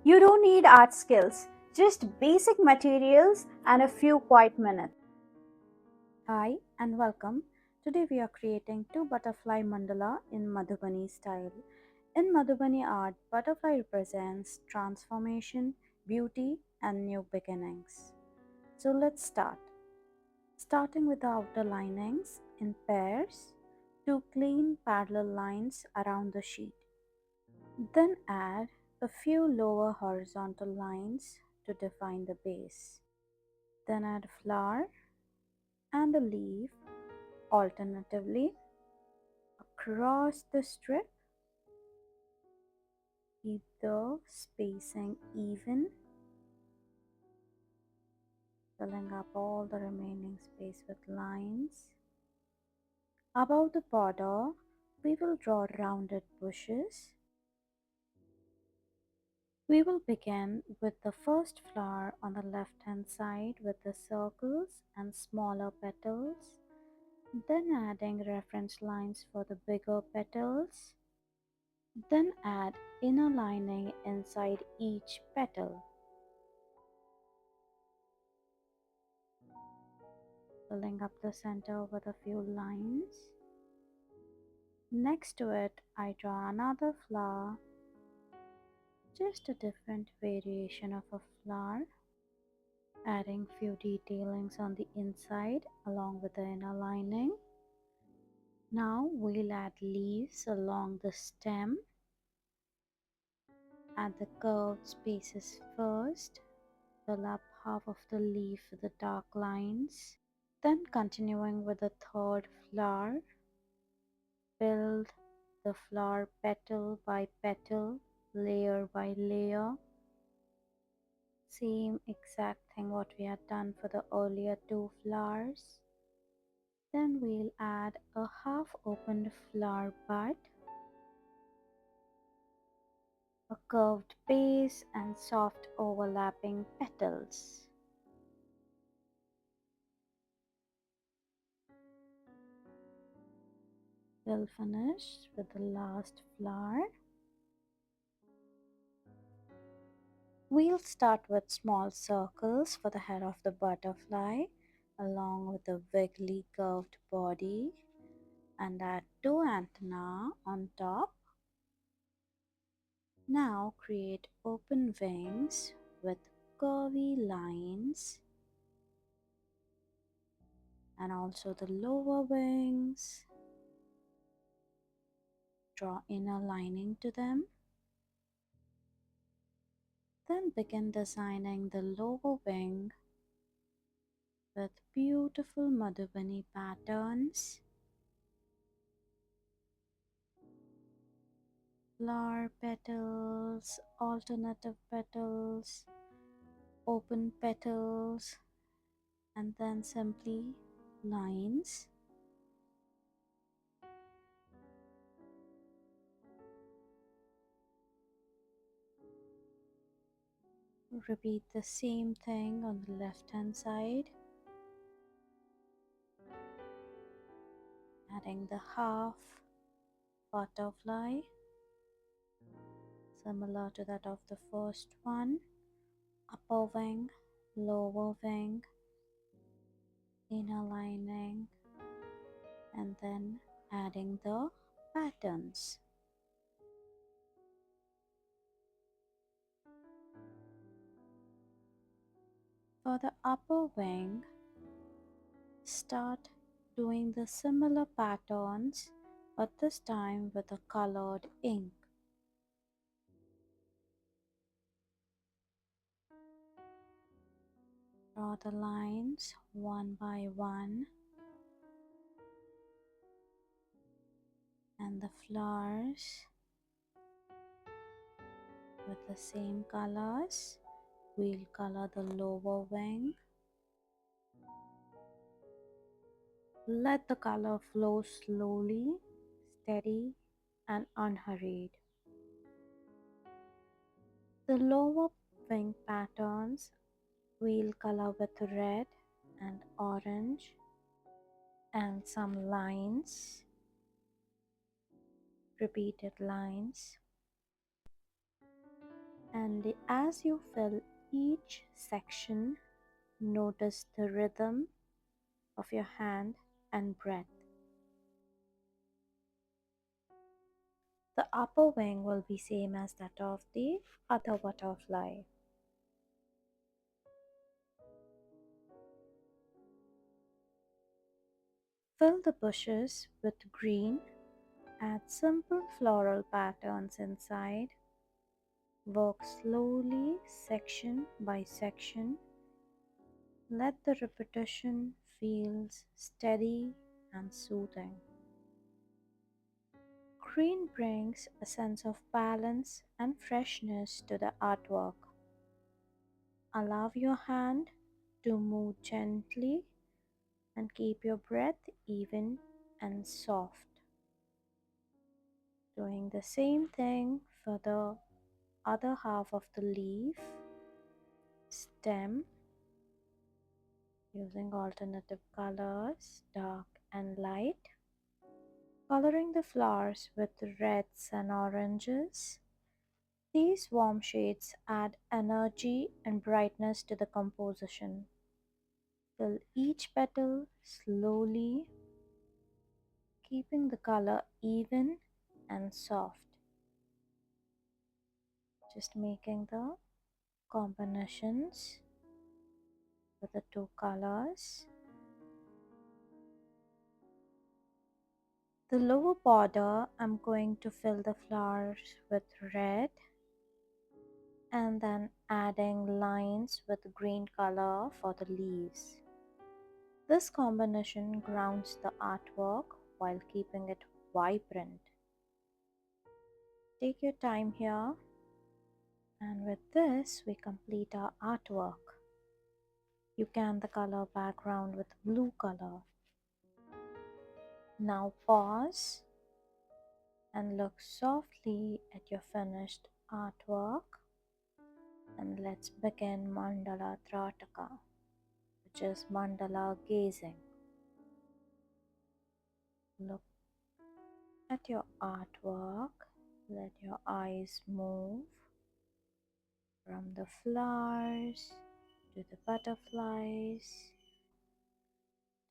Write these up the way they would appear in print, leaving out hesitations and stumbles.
You don't need art skills, just basic materials and a few quiet minutes. Hi and welcome. Today we are creating two butterfly mandala in Madhubani style. In Madhubani art, butterfly represents transformation, beauty and new beginnings. So let's start. Starting with the outer linings in pairs, two clean parallel lines around the sheet. Then add a few lower horizontal lines to define the base. Then add a flower and a leaf alternatively across the strip. Keep the spacing even, filling up all the remaining space with lines. Above the border, we will draw rounded bushes. We will begin with the first flower on the left hand side with the circles and smaller petals, then adding reference lines for the bigger petals, then add inner lining inside each petal, filling up the center with a few lines. Next to it, I draw another flower, just a different variation of a flower, adding few detailings on the inside along with the inner lining. Now we'll add leaves along the stem. Add the curved spaces first. Fill up half of the leaf with the dark lines. Then continuing with the third flower, build the flower petal by petal, layer by layer. Same exact thing what we had done for the earlier two flowers. Then we'll add a half opened flower bud, a curved base and soft overlapping petals. We'll finish with the last flower. We'll start with small circles for the head of the butterfly along with a wiggly curved body, and add two antennae on top. Now create open wings with curvy lines, and also the lower wings. Draw inner lining to them. Then begin designing the lower wing with beautiful Madhubani patterns, flower petals, alternative petals, open petals, and then simply lines. Repeat the same thing on the left hand side, adding the half butterfly similar to that of the first one, upper wing, lower wing, inner lining, and then adding the patterns. For the upper wing, start doing the similar patterns but this time with a colored ink. Draw the lines one by one and the flowers with the same colors. We'll color the lower wing. Let the color flow slowly, steady and unhurried. The lower wing patterns we'll color with red and orange and some lines, repeated lines. And as you fill each section, notice the rhythm of your hand and breath. The upper wing will be same as that of the other butterfly. Fill the bushes with green, add simple floral patterns inside. Work slowly, section by section. Let the repetition feel steady and soothing. Green brings a sense of balance and freshness to the artwork. Allow your hand to move gently and keep your breath even and soft. Doing the same thing for the other half of the leaf, stem, using alternative colors, dark and light. Coloring the flowers with reds and oranges. These warm shades add energy and brightness to the composition. Fill each petal slowly, keeping the color even and soft. Just making the combinations with the two colors. The lower border, I'm going to fill the flowers with red and then adding lines with green color for the leaves. This combination grounds the artwork while keeping it vibrant. Take your time here, and with this we complete our artwork. You can the color background with blue color. Now pause and look softly at your finished artwork, and let's begin Mandala Trataka, which is mandala gazing. Look at your artwork, let your eyes move from the flowers to the butterflies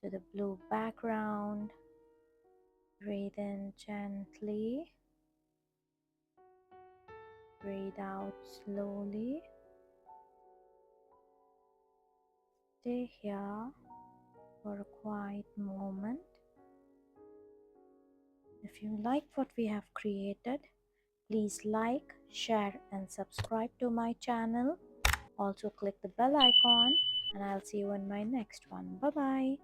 to the blue background. Breathe in gently, breathe out slowly. Stay here for a quiet moment. If you like what we have created, please like, share and subscribe to my channel. Also click the bell icon, and I'll see you in my next one. Bye bye.